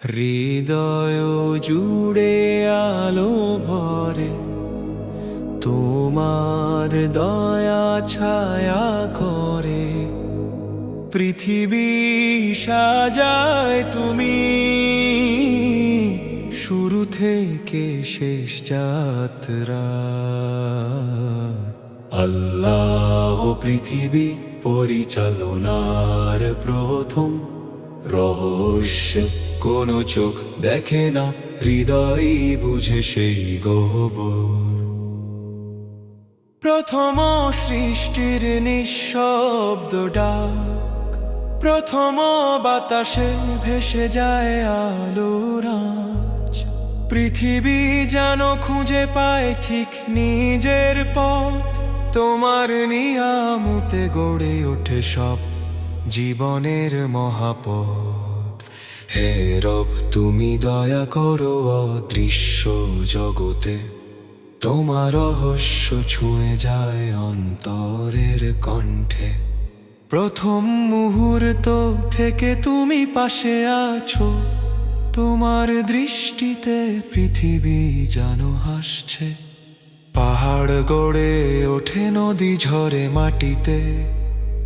হৃদয় জুড়ে আলো ভরে, তোমার দয়া ছায়া করে। পৃথিবী সাজায় তুমি, শুরু থেকে শেষ যাত্রা। আল্লাহ পৃথিবী পরিচালনার প্রথম রহস্য, কোনো চোখ দেখে না, হৃদয় বুঝে সেই গহ্বর। প্রথম সৃষ্টির নিঃশব্দ ডাক, প্রথম বাতাসে ভেসে যায় আলোর আঁচ। পৃথিবী যেন খুঁজে পায় ঠিক নিজের পথ, তোমার নিয়ামতে গড়ে ওঠে সব জীবনের মহাপথ। হে রব, তুমি দয়া করো অদৃশ্য জগতে, তোমার রহস্য ছুঁয়ে যায় অন্তরের কণ্ঠে। প্রথম মুহূর্ত থেকে তুমি পাশে আছো, তোমার দৃষ্টিতে পৃথিবী যেন হাসছে। পাহাড় গড়ে ওঠে, নদী ঝরে মাটিতে,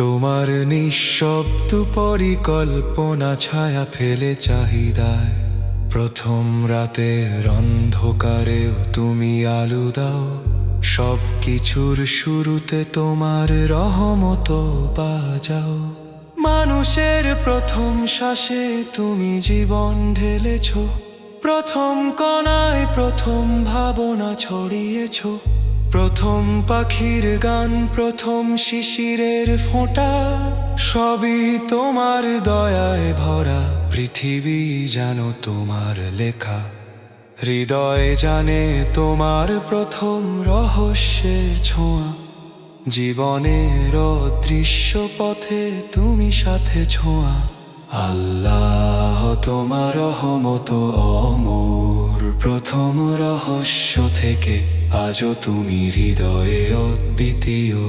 তোমার নিঃশব্দ পরিকল্পনা ছায়া ফেলে চাহিদায়। প্রথম রাতের অন্ধকারেও তুমি আলো দাও, সব কিছুর শুরুতে তোমার রহমত বাজাও। মানুষের প্রথম শ্বাসে তুমি জীবন ঢেলেছ, প্রথম কণায় প্রথম ভাবনা ছড়িয়েছ। প্রথম পাখির গান, প্রথম শিশিরের ফোঁটা, সবই তোমার দয়ায় ভরা। পৃথিবী যেন তোমার লেখা, হৃদয় জানে তোমার প্রথম রহস্যের ছোঁয়া। জীবনের অদৃশ্য পথে তুমি সাথে ছোঁয়া। আল্লাহ তোমার রহমত অমর, প্রথম রহস্য থেকে আজও তুমি হৃদয়ে অদ্বিতীয়।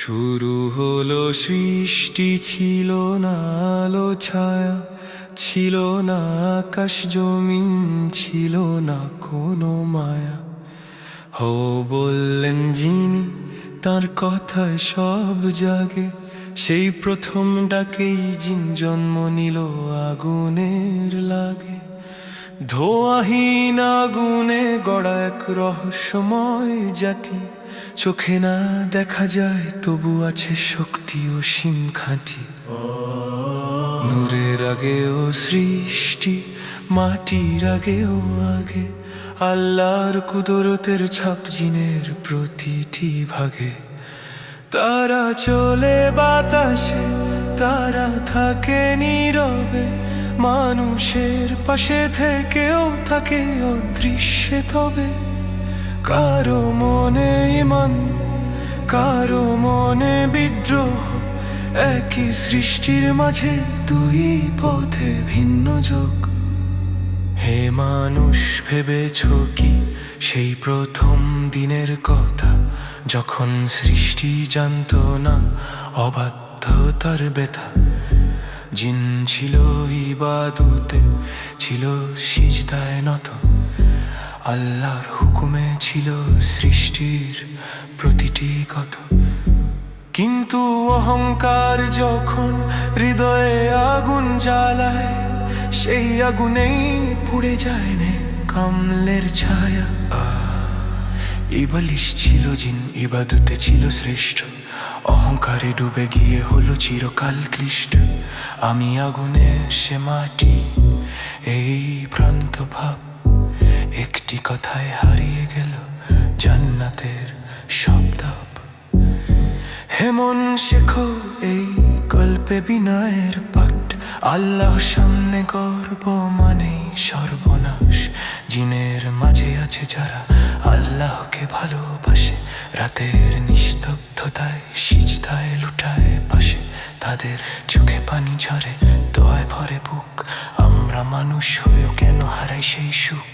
শুরু হলো সৃষ্টি, ছিল না আলো ছায়া, ছিল না আকাশ জমিন, ছিল না কোনো মায়া। হো বললেন যিনি, তার কথায় সব জাগে। সেই প্রথম ডাকেই জিন জন্ম নিল আগুনের লাগে। ধোঁয়াহীন আগুনে গড়া এক রহস্যময় জাতি, চোখে না দেখা যায় তবু আছে শক্তি অসীম খাঁটি। নূরের আগেও সৃষ্টি, মাটির আগেও আগে, আল্লাহর কুদরতের ছাপ জিনের প্রতিটি ভাগে। তারা চলে বাতাসে, তারা থাকে নীরবে, মানুষের পাশে থেকেও থাকে অদৃশ্যে। তবে কারো মনে ঈমান, কারো মনে বিদ্রোহ, একই সৃষ্টির মাঝে দুই পথে ভিন্ন যোগ। হে মানুষ, ভেবেছ কি সেই প্রথম দিনের কথা, যখন সৃষ্টি জানত না অবাধ্যতার ব্যথা? জিন ছিল ইবাদতে, ছিল সিজদায় নত, আল্লাহর হুকুমে ছিল সৃষ্টির প্রতিটি কত। কিন্তু অহংকার যখন হৃদয়ে আগুন জ্বালায়, সেই আগুনেই পুড়ে যায় না কামলের ছায়া। ইবলিস ছিল জিন, ইবাদতে ছিল শ্রেষ্ঠ, অহংকারে ডুবে গিয়ে হলো চিরকাল ক্লিষ্ট। আমি আগুনে, সে মাটি, এই প্রান্ত ভাব, একটি কথায় হারিয়ে গেল জান্নাতের শব্দ। হেমন শেখো এই গল্পে বিনয়ের পাঠ, আল্লাহ সামনে গর্ব মানেই সর্বনাশ। জিনের মাঝে আছে যারা আল্লাহকে ভালোবাসে, রাতের নিস্তব্ধতায় সিজদায় লুটায় পাশে। তাদের চোখে পানি ঝরে, দোয়ায় ভরে বুক। আমরা মানুষ হয়েও কেন হারাই সেই সুখ?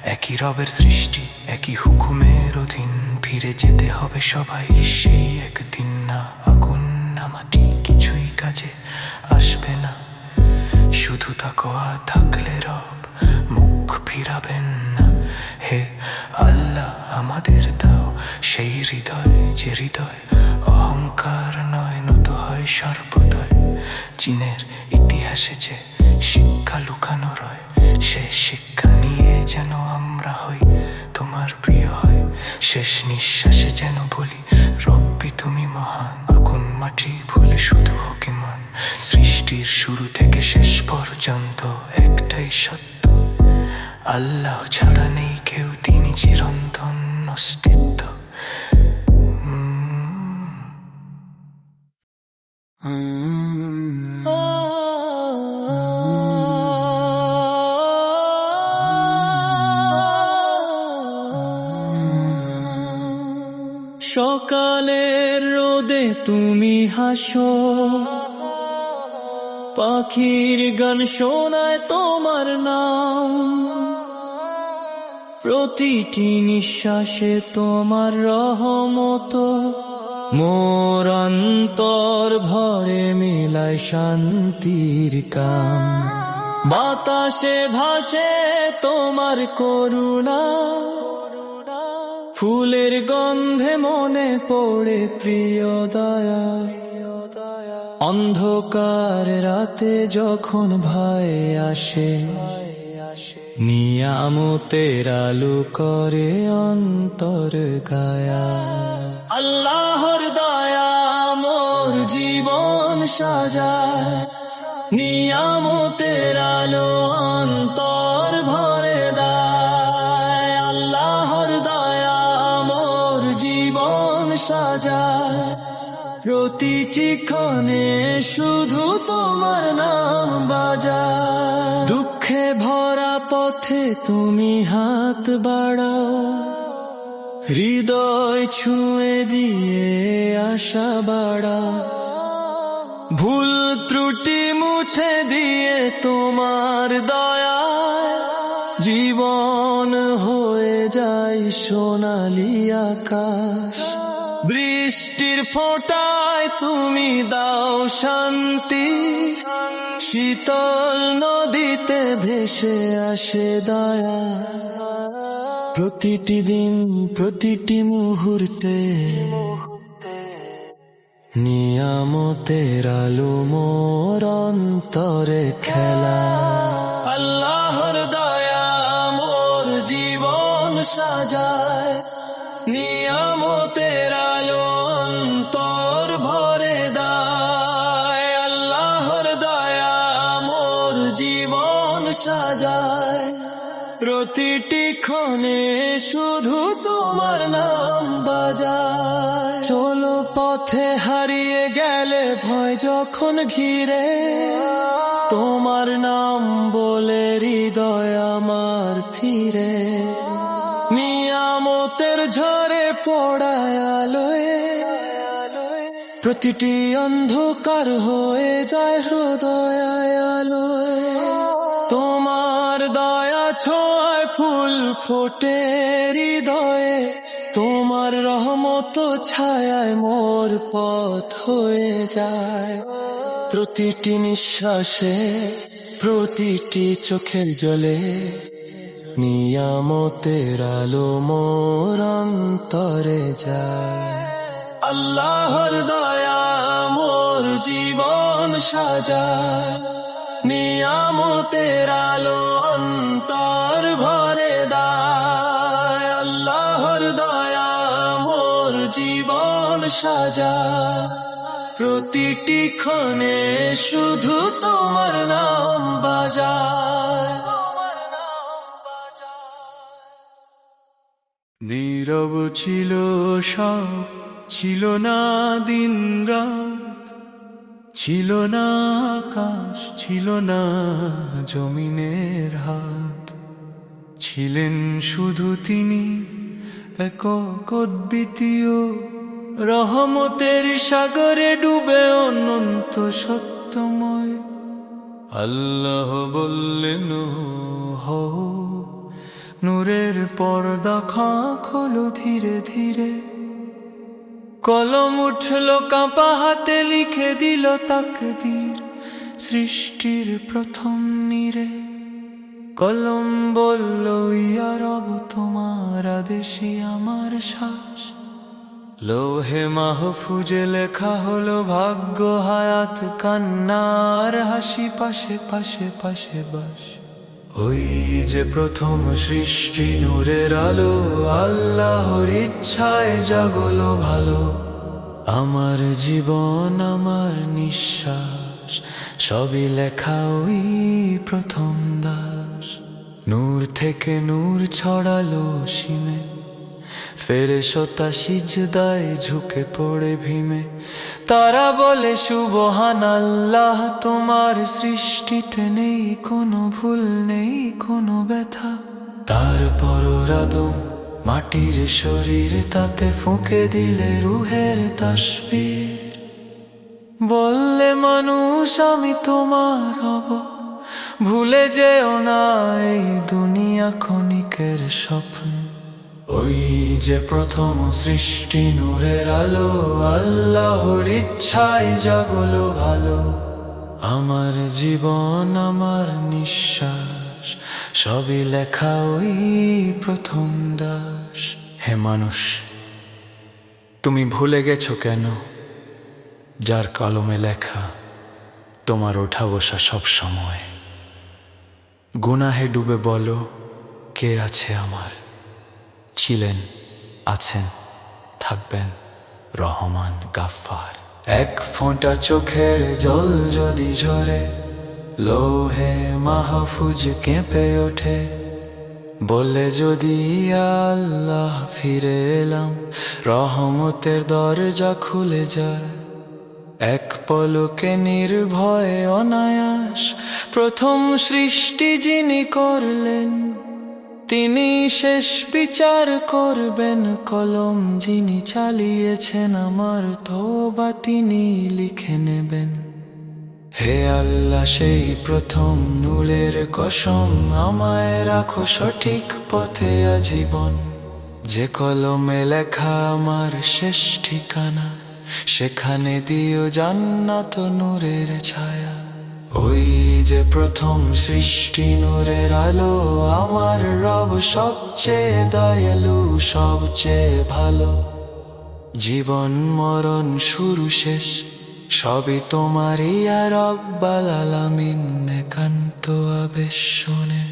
একই রবের সৃষ্টি, একই হুকুমের অধীন, ফিরে যেতে হবে সবাই সেই একদিন। না আগুন না মাটি কিছুই কাজে আসবে না, শুধু তাকওয়া থাকলে রব মুখ ফিরাবেন না। হে আল্লাহ আমাদের দাও সেই হৃদয়, যে হৃদয় অহংকার নয়, নত হয় সর্বদয়। চীনের ইতিহাসে যে শিক্ষা লুকানো রয়, সে শিক্ষা নিয়ে যেন আমরা হই তোমার প্রিয় হয়। শেষ নিঃশ্বাসে যেন বলি রব্বি তুমি মহান, আগুন মাটি ভুলে শুধু হোক ইমান। সৃষ্টির শুরু থেকে শেষ পর্যন্ত একটাই সত্য, আল্লাহ ছাড়া নেই কেউ, তিনি চিরন্তন অস্তিত্ব। সকালের রোদে তুমি হাসো, পাখির গান শোনায় তোমার নাম, প্রতিটি নিঃশ্বাসে তোমার রহমত, মোর অন্তর ভরে মিলায় শান্তির কাম। বাতাসে ভাসে তোমার করুণা, ফুলের গন্ধে মনে পড়ে প্রিয় দয়া। অন্ধকার রাতে যখন ভয় আসে, নিয়ামতের আলো করে অন্তর গায়া। আল্লাহর দয়া মোর জীবন সাজায়, নিয়ামতের আলো অন্তর ভরে দেয়। আল্লাহর দয়া মোর জীবন সাজায়, প্রতিটি ক্ষণে শুধু তোমার নাম বাজায়। দুঃখে ভরা পথে তুমি হাত বাড়াও, হৃদয় ছুঁয়ে দিয়ে আশা বাড়াও। ভুল ত্রুটি মুছে দিয়ে তোমার দয়ায়, জীবন হয়ে যায় সোনালি আকাশ। বৃষ্টির ফোঁটায় তুমি দাও শান্তি, শীতল নদীতে ভেসে আসে দয়া। প্রতিটি দিন প্রতিটি মুহূর্তে নিয়ামতের আলো মোর অন্তরে খেলা। আল্লাহর দয়া মোর জীবন সাজায়, নিয়ামতের আলো অন্তর ভরে দেয়। আল্লাহর দয়া মোর জীবন সাজায়, প্রতিটি ক্ষণে শুধু তোমার নাম বাজায়। চলো পথে হারিয়ে গেলে ভয় যখন ঘিরে, তোমার নাম বলে হৃদয় আমার ফিরে। নিয়ামতের ঝরে পড়ায় আলোয়, প্রতিটি অন্ধকার হয়ে যায় হৃদয় আলোয়। তোমার দয়া ছোঁয়ায় ফুল ফোটে হৃদয়ে, তোমার রহমত ছায়ায় মোর পথ হয়ে যায়। প্রতিটি নিঃশ্বাসে প্রতিটি চোখের জলে, নিয়ামতের আলো মোর অন্তরে যায়। আল্লাহর দয়া মোর জীবন সাজায়, নিয়ামতের আলো অন্তর ভরে দেয়। আল্লাহর দয়া মোর জীবন সাজায়, প্রতিটি ক্ষণে শুধু তোমার নাম বাজায়। নীরব ছিল সব, ছিল না দিন রাত, ছিল না আকাশ, ছিল না জমিনের হাত। ছিলেন শুধু তিনি একক অদ্বিতীয়, রহমতের সাগরে ডুবে অনন্ত সত্যময়। আল্লাহ বললেন হও, নূরের পর্দা খাঁক হলো ধীরে ধীরে, কলম উঠল কাঁপা হাতে, লিখে দিল তাকদীর সৃষ্টির প্রথম নীরে। কলম বলল ইয়া রব তোমার আদেশই আমার শ্বাস, লৌহে মাহফুজে লেখা হলো ভাগ্য, হায়াত, কান্নার হাসি, পাশে পাশে পাশে বাস। ওই যে প্রথম সৃষ্টি নূরের আলো, আল্লাহর ইচ্ছায় জাগলো ভালো। আমার জীবন, আমার নিঃশ্বাস, সবই লেখা ওই প্রথম দাস। নূর থেকে নূর ছড়ালো সীমে, ফেরেশতা সিজদায় ঝুঁকে পড়ে ভীমে। তারা বলে সুবহানাল্লাহ, তোমার সৃষ্টিতে নেই কোনো ভুল, নেই কোনো ব্যথা। তারপর আদম মাটির শরীর, তাতে ফুঁকে দিলে রুহের তাসবীর। বললে মানুষ আমি তোমার হব, ভুলে যেও না এই দুনিয়া ক্ষণিকের স্বপ্ন। ওই যে প্রথম সৃষ্টি নূরের আলো, আল্লাহর ইচ্ছায় জাগলো ভালো। আমার জীবন, আমার নিঃশ্বাস, সবই লেখা ওই প্রথম দাস। হে মানুষ, তুমি ভুলে গেছো কেন যার কলমে লেখা তোমার ওঠা বসা সব সময়? গুনাহে ডুবে বলো কে আছে আমার? ছিলেন, আছেন, থাকবেন রহমান গাফফার। এক ফোঁটা চোখের জল যদি ঝরে, লৌহে মাহফুজ কেঁপে ওঠে। বলে যদি ইয়া আল্লাহ ফিরে এলাম, রহমতের দরজা খুলে যায়। এক পলকে নির্ভয়ে অনায়াস প্রথম সৃষ্টি যিনি করলেন, তিনি শেষ বিচার করবেন। কলম যিনি চালিয়েছেন আমার তওবা তিনি লিখে নেবেন। হে আল্লাহ সেই প্রথম নূরের কসম, আমায় রাখো সঠিক পথে আজীবন। যে কলমে লেখা আমার শেষ ঠিকানা, সেখানে দিও জান্নাত নূরের ছায়া। ওই যে প্রথম সৃষ্টি নূরের আলো, আমার রব সবচেয়ে দয়ালু, সবচেয়ে ভালো। জীবন মরণ শুরু শেষ সবই তোমার ইয়া রব্বাল আলামিন, একান্ত আবেশ শোনে।